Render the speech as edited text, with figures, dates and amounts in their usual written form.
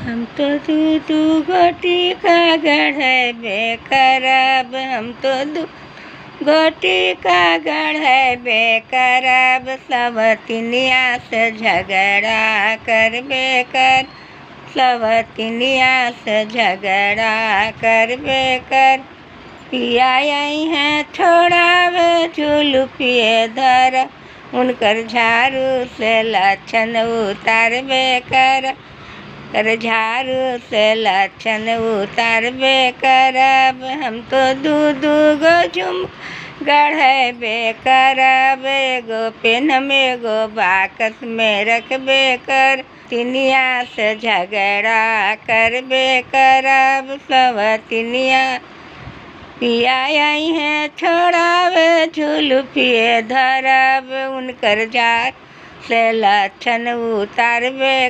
हम तो दू गोटी का गढ़े करब, हम तो दू गोटी का गढ़े करब, सवतिनिया से झगड़ा करबे कर, सवतिनिया से झगड़ा करबे कर। पिया आई हैं छोड़ावे जुलुफिए धर, उनकर झाड़ू से लक्षण उतारबे कर, कर झाड़ू से लक्षण उतारबे करब। हम तो दू गो झुम गढ़बे करब, एगो पेन में एगो बाकस में रखबे कर, तिनिया से झगड़ा करबे करब, सवतिनिया। पिया आई हैं छोड़ावे जुलुफिए धरब, उनकर झाड़ से लक्षण उतारबे